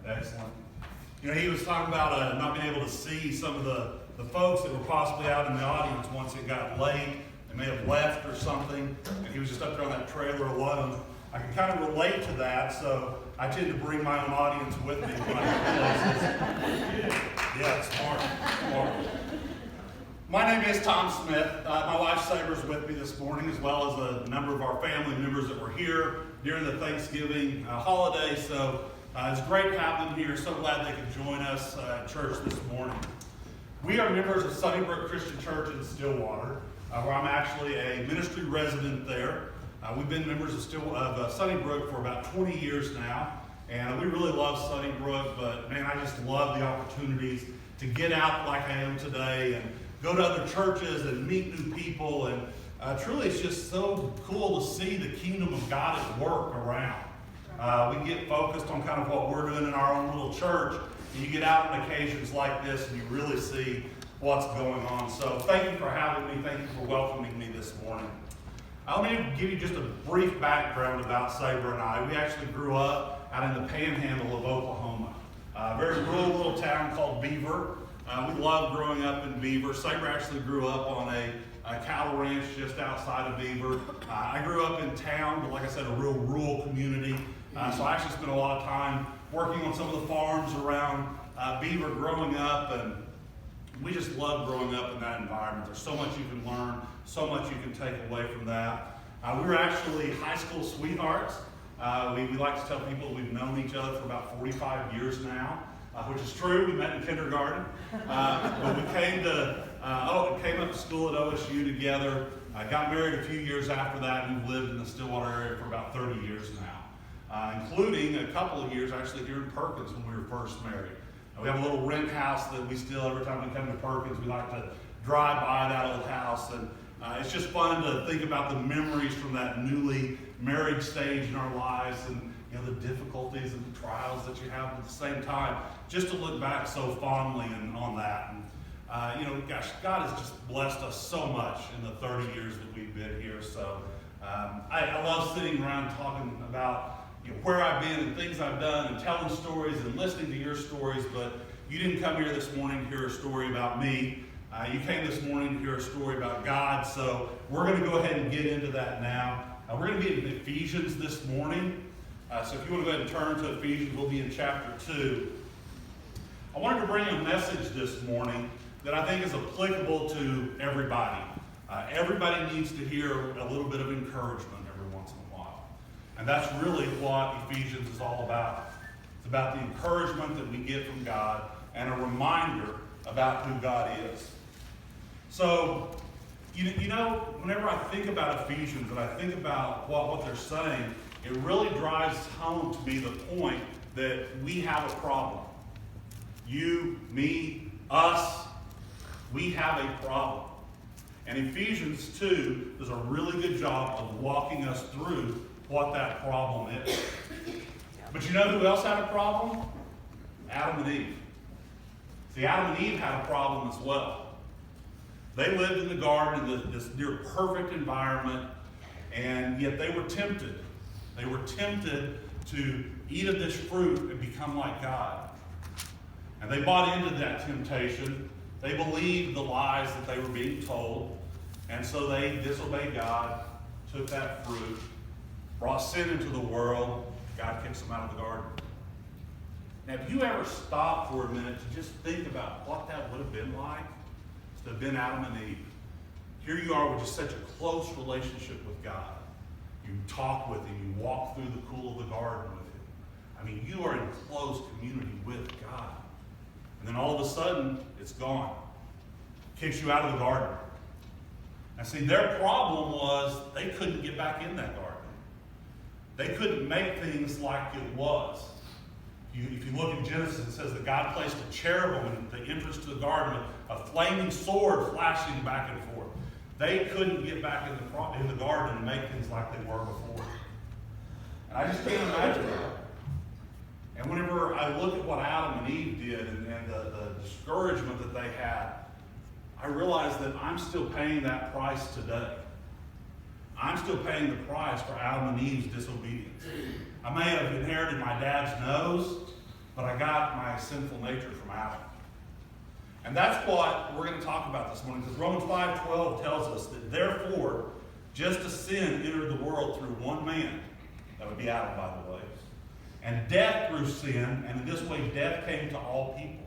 Excellent. You know, he was talking about not being able to see some of the folks that were possibly out in the audience once it got late. They may have left or something, and he was just up there on that trailer alone. I can kind of relate to that, so I tend to bring my own audience with me when I go places. Yeah, smart. My name is Tom Smith. My wife Saber's with me this morning, as well as a number of our family members that were here during the Thanksgiving holiday. So it's great to have them here. So glad they could join us at church this morning. We are members of Sunnybrook Christian Church in Stillwater, where I'm actually a ministry resident there. We've been members of Sunnybrook for about 20 years now, and we really love Sunnybrook, but man, I just love the opportunities to get out like I am today and go to other churches and meet new people, and truly it's just so cool to see the kingdom of God at work around. We get focused on kind of what we're doing in our own little church, and you get out on occasions like this and you really see what's going on. So thank you for having me. Thank you for welcoming me this morning. Let me give you just a brief background about Saber and I. We actually grew up out in the panhandle of Oklahoma, a very rural little town called Beaver. We loved growing up in Beaver. Saber actually grew up on a cattle ranch just outside of Beaver. I grew up in town, but like I said, a real rural community. So I actually spent a lot of time working on some of the farms around Beaver growing up, and we just love growing up in that environment. There's so much you can learn, so much you can take away from that. We were actually high school sweethearts. We like to tell people we've known each other for about 45 years now, which is true. We met in kindergarten, but we came up to school at OSU together. Got married a few years after that, and we've lived in the Stillwater area for about 30 years now, including a couple of years actually here in Perkins when we were first married. We have a little rent house that we still, every time we come to Perkins, we like to drive by that old house, and it's just fun to think about the memories from that newly married stage in our lives, and the difficulties and the trials that you have at the same time, just to look back so fondly on that. And gosh, God has just blessed us so much in the 30 years that we've been here. So I love sitting around talking about where I've been and things I've done and telling stories and listening to your stories, but you didn't come here this morning to hear a story about me. You came this morning to hear a story about God, so we're going to go ahead and get into that now. We're going to be in Ephesians this morning, so if you want to go ahead and turn to Ephesians, we'll be in chapter 2. I wanted to bring a message this morning that I think is applicable to everybody. Everybody needs to hear a little bit of encouragement every once in a while. And that's really what Ephesians is all about. It's about the encouragement that we get from God and a reminder about who God is. So, whenever I think about Ephesians and I think about what they're saying, it really drives home to me the point that we have a problem. You, me, us, we have a problem. And Ephesians 2 does a really good job of walking us through what that problem is. But you know who else had a problem? Adam and Eve. See, Adam and Eve had a problem as well. They lived in the garden in this near perfect environment, and yet they were tempted. They were tempted to eat of this fruit and become like God. And they bought into that temptation. They believed the lies that they were being told, and so they disobeyed God, took that fruit, brought sin into the world. God kicks them out of the garden. Now, if you ever stop for a minute to just think about what that would have been like to have been Adam and Eve. Here you are with just such a close relationship with God. You talk with Him. You walk through the cool of the garden with Him. I mean, you are in close community with God. And then all of a sudden, it's gone. Kicks you out of the garden. Now see, their problem was they couldn't get back in that garden. They couldn't make things like it was. If you look in Genesis, it says that God placed a cherubim at the entrance to the garden, a flaming sword flashing back and forth. They couldn't get back in the garden and make things like they were before. And I just can't imagine that. And whenever I look at what Adam and Eve did and the discouragement that they had, I realize that I'm still paying that price today. I'm still paying the price for Adam and Eve's disobedience. I may have inherited my dad's nose, but I got my sinful nature from Adam. And that's what we're going to talk about this morning, because Romans 5:12 tells us that therefore, just as sin entered the world through one man, that would be Adam, by the way, and death through sin, and in this way death came to all people.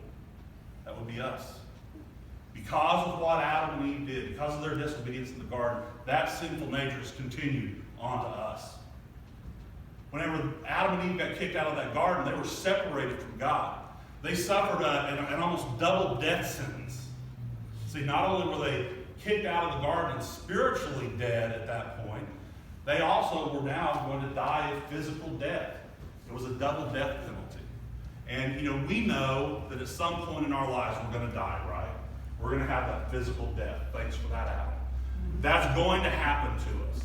That would be us. Because of what Adam and Eve did, because of their disobedience in the garden, that sinful nature has continued on to us. Whenever Adam and Eve got kicked out of that garden, they were separated from God. They suffered an almost double death sentence. See, not only were they kicked out of the garden spiritually dead at that point, they also were now going to die a physical death. It was a double death penalty. And, we know that at some point in our lives we're going to die, right? We're going to have that physical death. Thanks for that, Adam. That's going to happen to us.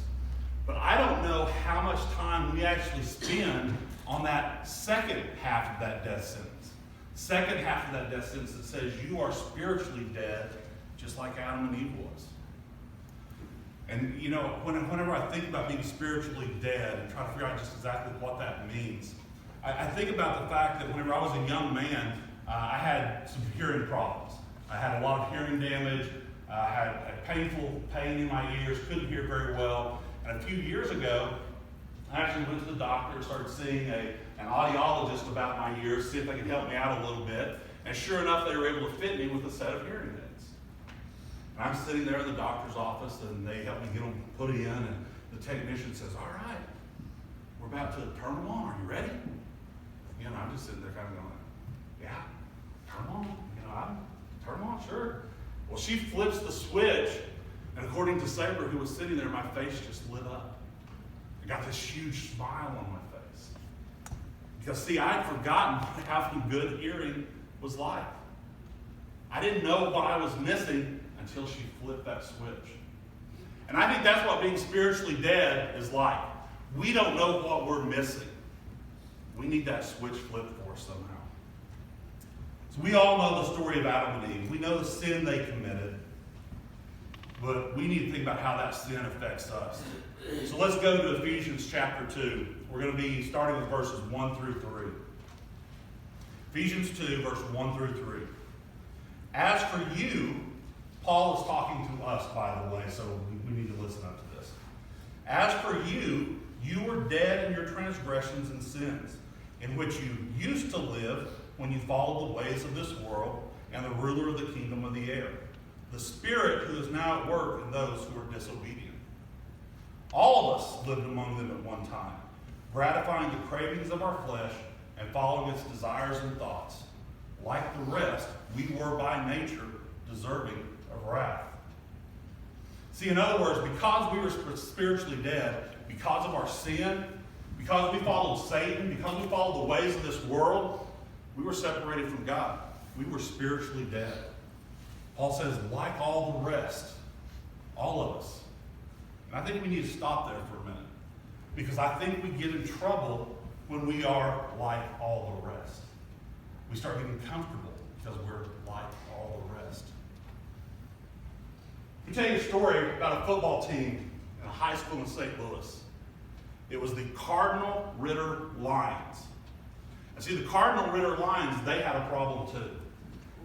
But I don't know how much time we actually spend on that second half of that death sentence. Second half of that death sentence that says you are spiritually dead, just like Adam and Eve was. And whenever I think about being spiritually dead and try to figure out just exactly what that means, I think about the fact that whenever I was a young man, I had some hearing problems. I had a lot of hearing damage. I had a painful pain in my ears, couldn't hear very well. And a few years ago, I actually went to the doctor and started seeing an audiologist about my ears, see if they could help me out a little bit. And sure enough, they were able to fit me with a set of hearing aids. And I'm sitting there in the doctor's office, and they help me get them put in, and the technician says, all right, we're about to turn them on. Are you ready? I'm just sitting there kind of going, yeah, turn them on. Turn them on, sure. Well, she flips the switch, and according to Saber, who was sitting there, my face just lit up. I got this huge smile on my face. Because, see, I had forgotten what having good hearing was like. I didn't know what I was missing until she flipped that switch. And I think that's what being spiritually dead is like. We don't know what we're missing. We need that switch flipped for us somehow. So we all know the story of Adam and Eve. We know the sin they committed. But we need to think about how that sin affects us. So let's go to Ephesians chapter 2. We're going to be starting with verses 1 through 3. Ephesians 2, verse 1 through 3. As for you, Paul is talking to us, by the way, so we need to listen up to this. As for you, you were dead in your transgressions and sins, in which you used to live when you followed the ways of this world and the ruler of the kingdom of the air, the spirit who is now at work in those who are disobedient. All of us lived among them at one time, gratifying the cravings of our flesh and following its desires and thoughts. Like the rest, we were by nature deserving of wrath. See, in other words, because we were spiritually dead, because of our sin, because we followed Satan, because we followed the ways of this world, we were separated from God. We were spiritually dead. Paul says, like all the rest, all of us. And I think we need to stop there for a minute, because I think we get in trouble when we are like all the rest. We start getting comfortable because we're like all the rest. Let me tell you a story about a football team in a high school in St. Louis. It was the Cardinal Ritter Lions. And see, the Cardinal Ritter Lions, they had a problem too.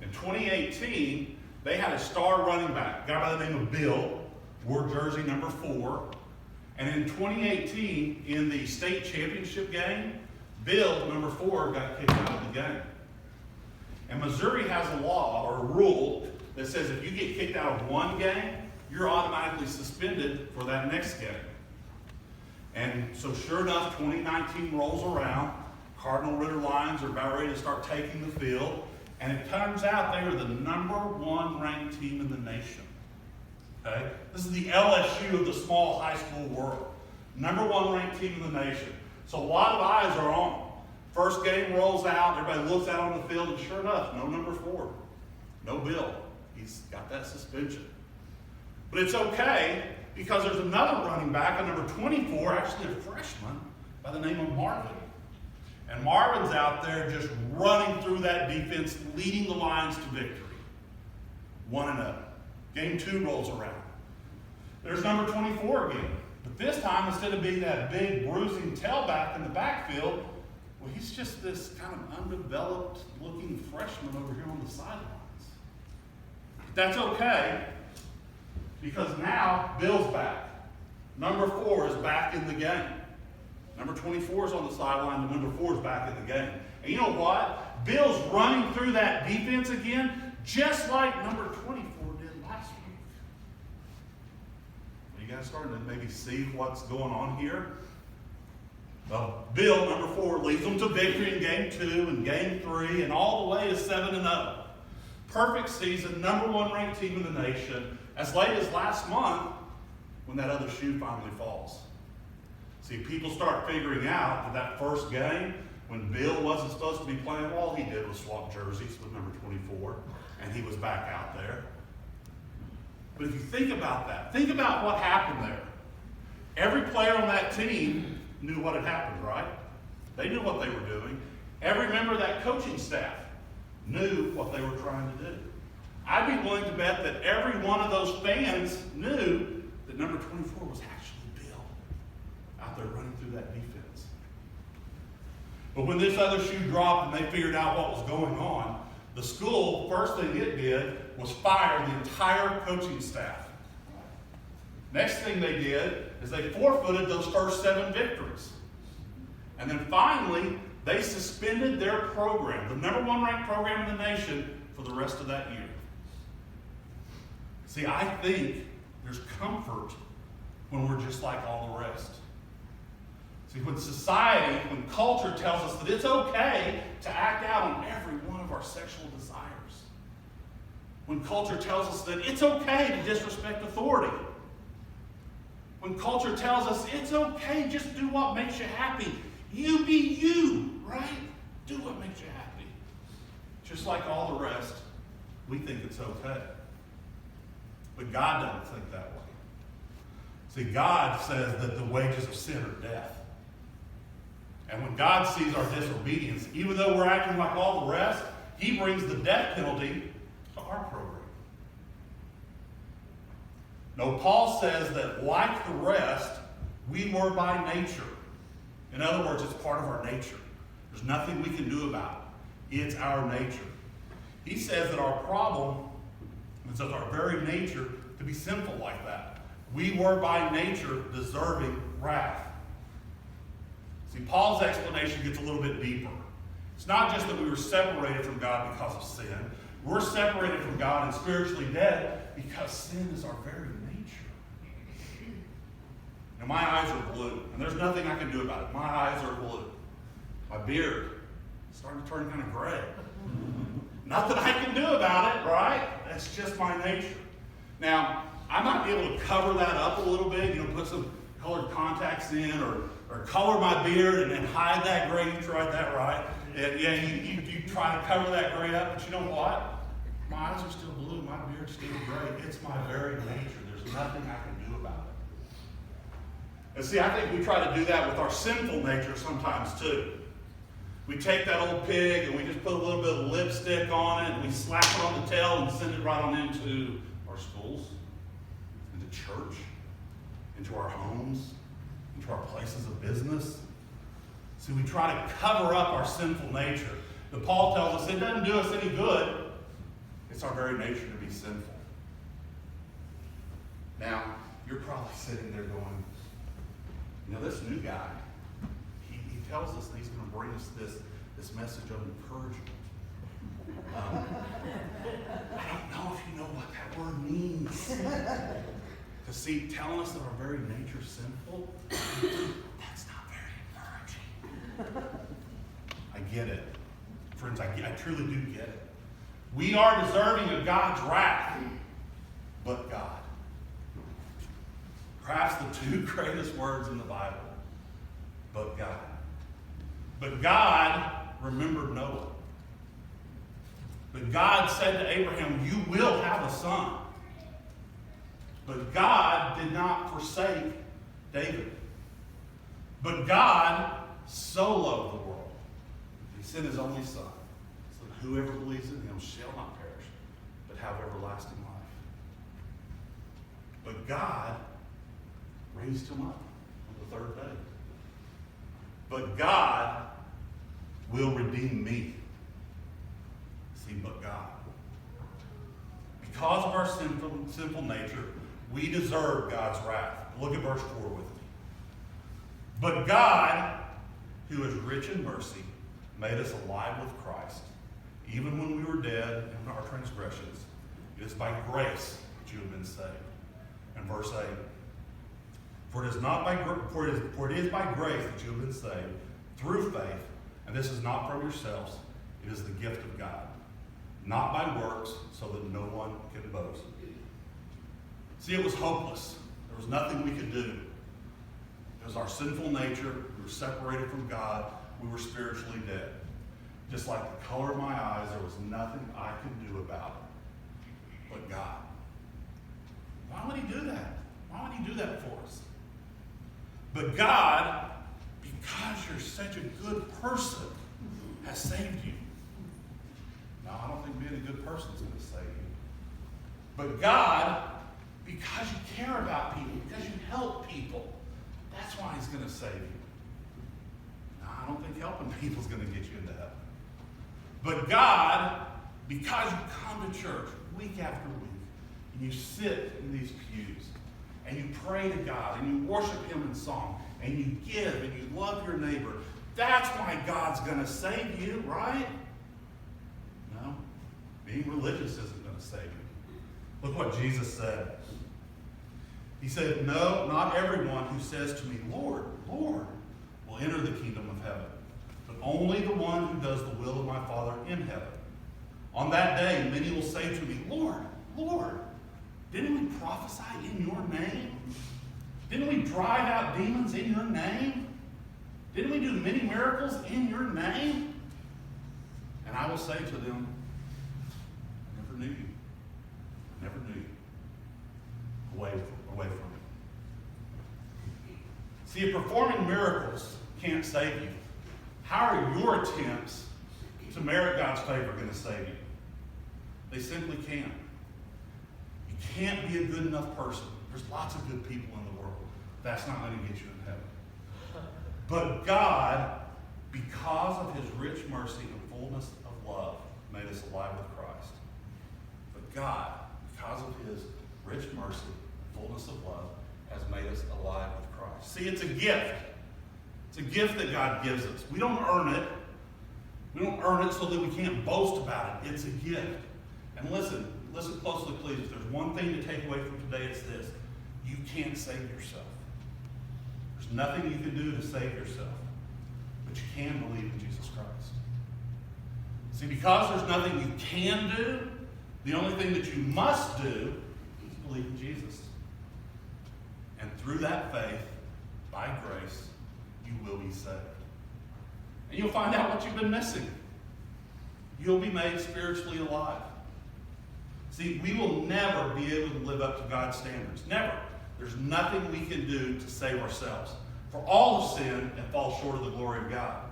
In 2018, they had a star running back, a guy by the name of Bill, wore jersey number 4. And in 2018, in the state championship game, Bill, number 4, got kicked out of the game. And Missouri has a law or a rule that says if you get kicked out of one game, you're automatically suspended for that next game. And so sure enough, 2019 rolls around. Cardinal Ritter Lions are about ready to start taking the field. And it turns out they are the number 1 ranked team in the nation. Okay? This is the LSU of the small high school world. Number 1 ranked team in the nation. So a lot of eyes are on them. First game rolls out, everybody looks out on the field, and sure enough, no number 4. No Bill. He's got that suspension. But it's okay, because there's another running back, a number 24, actually a freshman, by the name of Marvin. And Marvin's out there just running through that defense, leading the Lions to victory. 1-0. Game 2 rolls around. There's number 24 again. But this time, instead of being that big bruising tailback in the backfield, Well, he's just this kind of undeveloped looking freshman over here on the sidelines. That's okay, because now Bill's back. Number 4 is back in the game. Number 24 is on the sideline, and number 4 is back in the game. And you know what? Bill's running through that defense again, just like number 24 did last week. Are you guys starting to maybe see what's going on here? Well, Bill, number 4, leads them to victory in game 2 and game 3 and all the way to 7-0. Perfect season, number 1 ranked team in the nation, as late as last month when that other shoe finally falls. See, people start figuring out that first game, when Bill wasn't supposed to be playing, all he did was swap jerseys with number 24, and he was back out there. But if you think about that, think about what happened there. Every player on that team knew what had happened, right? They knew what they were doing. Every member of that coaching staff knew what they were trying to do. I'd be willing to bet that every one of those fans knew that number 24 was actually Bill out there running through that defense. But when this other shoe dropped and they figured out what was going on, the school, first thing it did was fire the entire coaching staff. Next thing they did is they forfeited those first 7 victories. And then finally, they suspended their program, the number 1 ranked program in the nation, for the rest of that year. See, I think there's comfort when we're just like all the rest. See, when society, when culture tells us that it's okay to act out on every one of our sexual desires, when culture tells us that it's okay to disrespect authority, when culture tells us it's okay, just do what makes you happy. You be you, right? Do what makes you happy. Just like all the rest, we think it's okay. But God doesn't think that way. See, God says that the wages of sin are death. And when God sees our disobedience, even though we're acting like all the rest, He brings the death penalty to our program. No, Paul says that like the rest, we were by nature. In other words, it's part of our nature. There's nothing we can do about it. It's our nature. He says that our problem is of our very nature to be sinful like that. We were by nature deserving wrath. See, Paul's explanation gets a little bit deeper. It's not just that we were separated from God because of sin. We're separated from God and spiritually dead because sin is our very nature. Now, my eyes are blue, and there's nothing I can do about it. My eyes are blue. My beard is starting to turn kind of gray. Nothing I can do about it, right? That's just my nature. Now, I might be able to cover that up a little bit, put some colored contacts in or color my beard and hide that gray. You tried that, right? And yeah, you try to cover that gray up, but you know what? My eyes are still blue, my beard's still gray. It's my very nature. There's nothing I can do about it. And see, I think we try to do that with our sinful nature sometimes too. We take that old pig and we just put a little bit of lipstick on it and we slap it on the tail and send it right on into our schools, into church, into our homes, into our places of business. See, we try to cover up our sinful nature. But Paul tells us it doesn't do us any good. It's our very nature to be sinful. Now, you're probably sitting there going, this new guy, he tells us that he's going to bring us this message of encouragement. I don't know if you know what that word means. Because see, telling us that our very nature is sinful, that's not very encouraging. I get it. Friends, I truly do get it. We are deserving of God's wrath, but God. Perhaps the 2 greatest words in the Bible, but God. But God remembered Noah. But God said to Abraham, you will have a son. But God did not forsake David. But God so loved the world, He sent His only Son, so that whoever believes in Him shall not perish, but have everlasting life. But God raised Him up on the 3rd day. But God will redeem me. See, but God. Because of our sinful nature, we deserve God's wrath. Look at verse 4 with me. But God, who is rich in mercy, made us alive with Christ, even when we were dead in our transgressions. It is by grace that you have been saved. And verse 8, for it is by grace that you have been saved, through faith, and this is not from yourselves, it is the gift of God, not by works, so that no one can boast. See, it was hopeless. There was nothing we could do. It was our sinful nature. We were separated from God. We were spiritually dead. Just like the color of my eyes, there was nothing I could do about it but God. Why would he do that? Why would he do that for us? But God, because you're such a good person, has saved you. Now, I don't think being a good person is going to save you. But God, because you care about people, because you help people, that's why he's going to save you. Now, I don't think helping people is going to get you into heaven. But God, because you come to church week after week, and you sit in these pews, and you pray to God, and you worship him in song, and you give, and you love your neighbor, that's why God's going to save you, right? No. Being religious isn't going to save you. Look what Jesus said. He said, no, not everyone who says to me, Lord, Lord, will enter the kingdom of heaven, but only the one who does the will of my Father in heaven. On that day, many will say to me, Lord, Lord, didn't we prophesy in your name? Didn't we drive out demons in your name? Didn't we do many miracles in your name? And I will say to them, I never knew you. I never knew you. Away from me. See, if performing miracles can't save you, how are your attempts to merit God's favor going to save you? They simply can't. You can't be a good enough person. There's lots of good people in the world. That's not going to get you in heaven. But God, because of his rich mercy and fullness of love, made us alive with Christ. But God, because of his rich mercy and fullness of love, has made us alive with Christ. See, it's a gift. It's a gift that God gives us. We don't earn it. We don't earn it so that we can't boast about it. It's a gift. And listen closely, please. If there's one thing to take away from today, it's this. You can't save yourself. There's nothing you can do to save yourself. But you can believe in Jesus Christ. See, because there's nothing you can do, the only thing that you must do is believe in Jesus. And through that faith, by grace, you will be saved. And you'll find out what you've been missing. You'll be made spiritually alive. See, we will never be able to live up to God's standards. Never. There's nothing we can do to save ourselves. For all have sinned and fall short of the glory of God.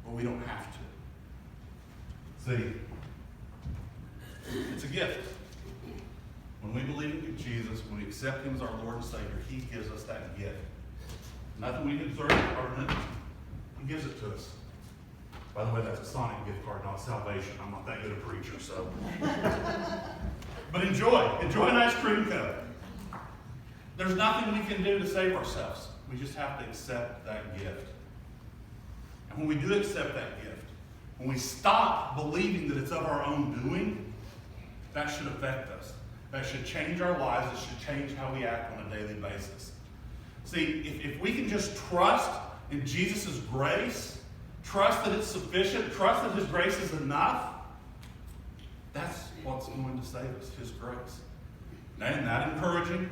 But we don't have to. See, it's a gift. When we believe in Jesus, when we accept him as our Lord and Savior, he gives us that gift. Nothing we can deserve or earn it. He gives it to us. By the way, that's a Sonic gift card, not salvation. I'm not that good a preacher, so. But enjoy. Enjoy an ice cream cone. There's nothing we can do to save ourselves. We just have to accept that gift. And when we do accept that gift, when we stop believing that it's of our own doing, that should affect us. That should change our lives. It should change how we act on a daily basis. See, if we can just trust in Jesus' grace, trust that it's sufficient, trust that his grace is enough, that's what's going to save us, his grace. Now, isn't that encouraging?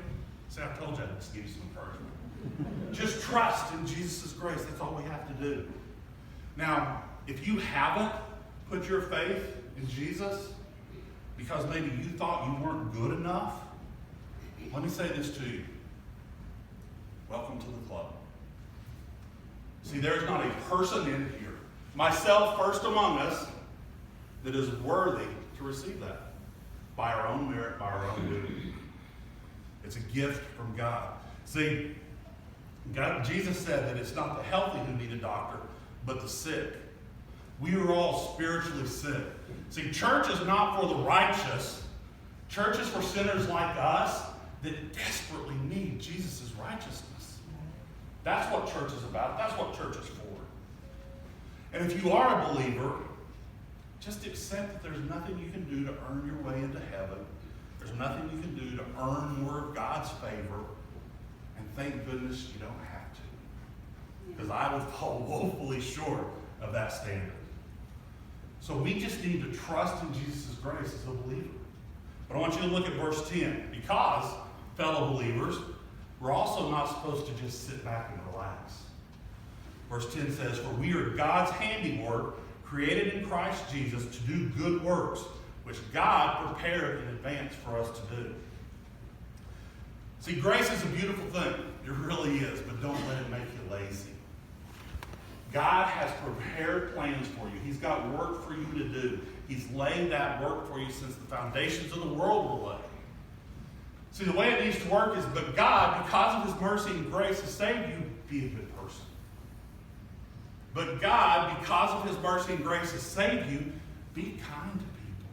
See, I told you I'd just give you some encouragement. Just trust in Jesus' grace. That's all we have to do. Now, if you haven't put your faith in Jesus because maybe you thought you weren't good enough, let me say this to you. Welcome to the club. See, there's not a person in here, myself first among us, that is worthy to receive that by our own merit, by our own duty. It's a gift from God. See, Jesus said that it's not the healthy who need a doctor, but the sick. We are all spiritually sick. See, church is not for the righteous. Church is for sinners like us that desperately need Jesus' righteousness. That's what church is about. That's what church is for. And if you are a believer, just accept that there's nothing you can do to earn your way into heaven. There's nothing you can do to earn more of God's favor. And thank goodness you don't have to. Because I would fall woefully short of that standard. So we just need to trust in Jesus' grace as a believer. But I want you to look at verse 10. Because, fellow believers, we're also not supposed to just sit back and relax. Verse 10 says, "For we are God's handiwork, created in Christ Jesus to do good works, which God prepared in advance for us to do." See, grace is a beautiful thing. It really is, but don't let it make you lazy. God has prepared plans for you. He's got work for you to do. He's laid that work for you since the foundations of the world were laid. See, the way it needs to work is, but God, because of His mercy and grace, has saved you, be a good person. But God, because of His mercy and grace, has saved you, be kind to people.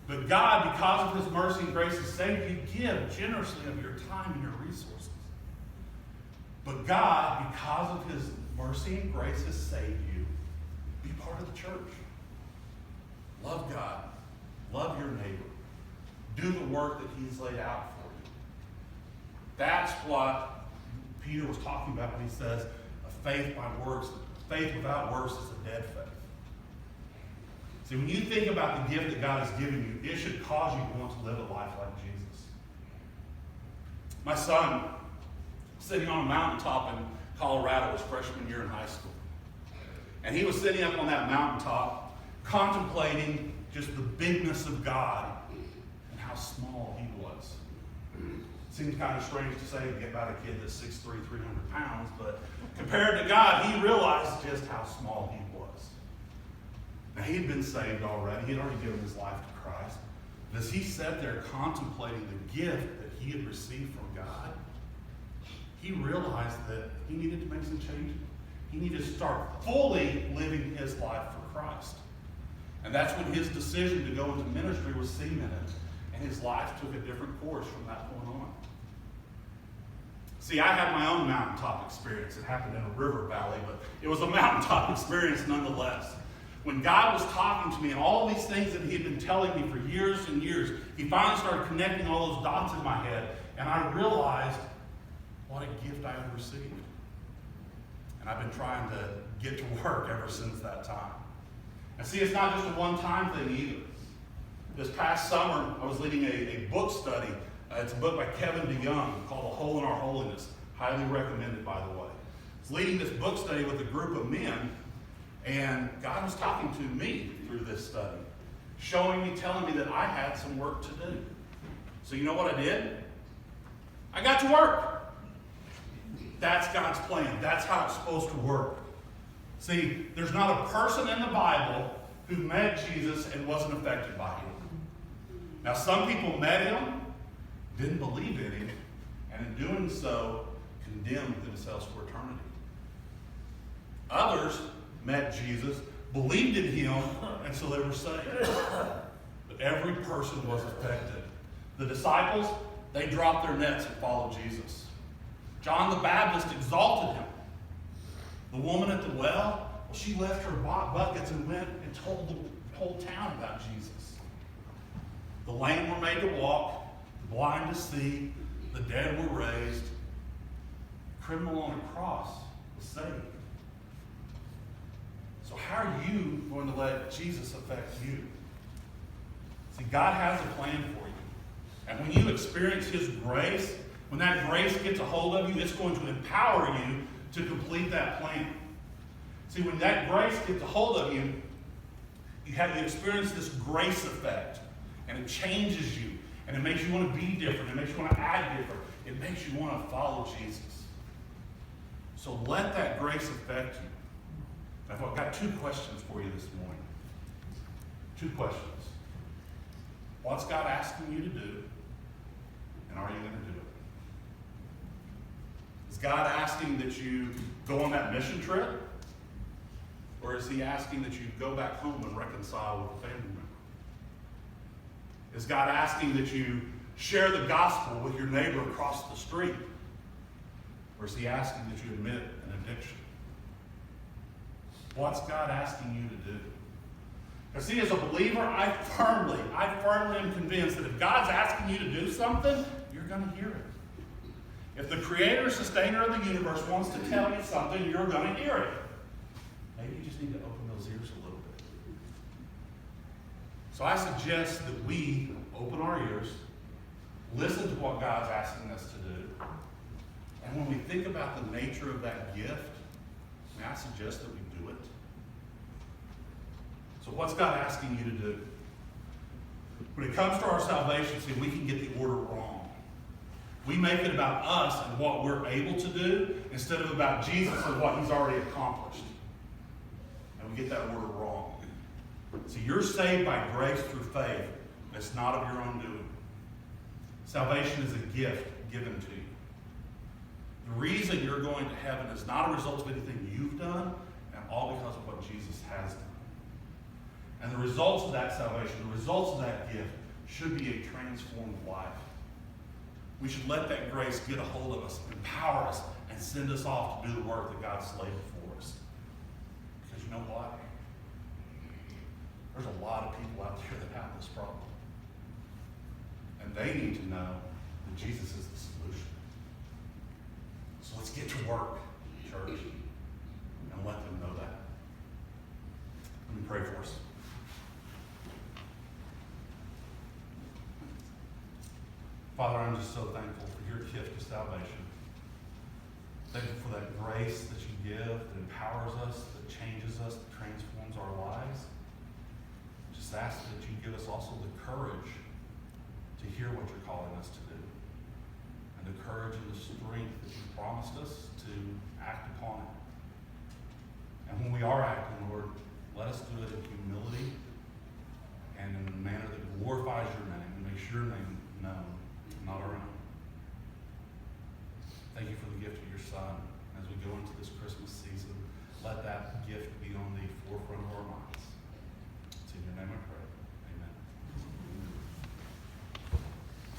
But God, because of His mercy and grace, has saved you, give generously of your time and your resources. But God, because of His mercy and grace, has saved you, be part of the church. Love God. Love your neighbor. Do the work that He's laid out for you. That's what Peter was talking about when he says, a faith by works. Faith without works is a dead faith. See, when you think about the gift that God has given you, it should cause you to want to live a life like Jesus. My son, sitting on a mountaintop in Colorado his freshman year in high school. And he was sitting up on that mountaintop contemplating just the bigness of God and how small He was. Seems kind of strange to say about a kid that's 6'3", 300 pounds, but compared to God, he realized just how small he was. Now, he'd been saved already. He'd already given his life to Christ. But as he sat there contemplating the gift that he had received from God, he realized that he needed to make some changes. He needed to start fully living his life for Christ. And that's when his decision to go into ministry was cemented, and his life took a different course from that point on. See, I had my own mountaintop experience. It happened in a river valley, but it was a mountaintop experience nonetheless. When God was talking to me and all these things that He had been telling me for years and years, He finally started connecting all those dots in my head, and I realized what a gift I had received. And I've been trying to get to work ever since that time. And see, it's not just a one-time thing either. This past summer, I was leading a book study. It's a book by Kevin DeYoung called A Hole in Our Holiness. Highly recommended, by the way. I was leading this book study with a group of men, and God was talking to me through this study, showing me, telling me that I had some work to do. So you know what I did? I got to work. That's God's plan. That's how it's supposed to work. See, there's not a person in the Bible who met Jesus and wasn't affected by Him. Now, some people met Him, didn't believe in Him, and in doing so, condemned themselves for eternity. Others met Jesus, believed in Him, and so they were saved. But every person was affected. The disciples, they dropped their nets and followed Jesus. John the Baptist exalted Him. The woman at the well, she left her buckets and went and told the whole town about Jesus. The lame were made to walk, the blind to see, the dead were raised. The criminal on a cross was saved. So how are you going to let Jesus affect you? See, God has a plan for you. And when you experience His grace, when that grace gets a hold of you, it's going to empower you to complete that plan. See, when that grace gets a hold of you, you experience this grace effect, and it changes you, and it makes you want to be different. It makes you want to act different. It makes you want to follow Jesus. So let that grace affect you. I've got two questions for you this morning. Two questions. What's God asking you to do, and are you going to do it? Is God asking that you go on that mission trip? Or is he asking that you go back home and reconcile with a family member? Is God asking that you share the gospel with your neighbor across the street? Or is he asking that you admit an addiction? What's God asking you to do? Because see, as a believer, I firmly am convinced that if God's asking you to do something, you're going to hear it. If the creator, sustainer of the universe wants to tell you something, you're going to hear it. Maybe you just need to open those ears a little bit. So I suggest that we open our ears, listen to what God's asking us to do, and when we think about the nature of that gift, I suggest that we do it. So what's God asking you to do? When it comes to our salvation, see, we can get the order wrong. We make it about us and what we're able to do instead of about Jesus and what he's already accomplished. And we get that order wrong. See, you're saved by grace through faith. It's not of your own doing. Salvation is a gift given to you. The reason you're going to heaven is not a result of anything you've done, and all because of what Jesus has done. And the results of that salvation, the results of that gift, should be a transformed life. We should let that grace get a hold of us, empower us, and send us off to do the work that God's laid before us. Because you know what? There's a lot of people out there that have this problem. And they need to know that Jesus is the solution. So let's get to work, church, and let them know that. Let me pray for us. Father, I'm just so thankful for your gift of salvation. Thank you for that grace that you give, that empowers us, that changes us, that transforms our lives. Just ask that you give us also the courage to hear what you're calling us to do. And the courage and the strength that you've promised us to act upon it. And when we are acting, Lord, let us do it in humility and in a manner that glorifies your name and makes your name known, not our own. Thank you for the gift of your Son. As we go into this Christmas season, let that gift be on the forefront of our minds. It's in your name I pray. Amen.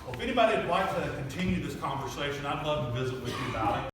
Well, if anybody would like to continue this conversation, I'd love to visit with you about it.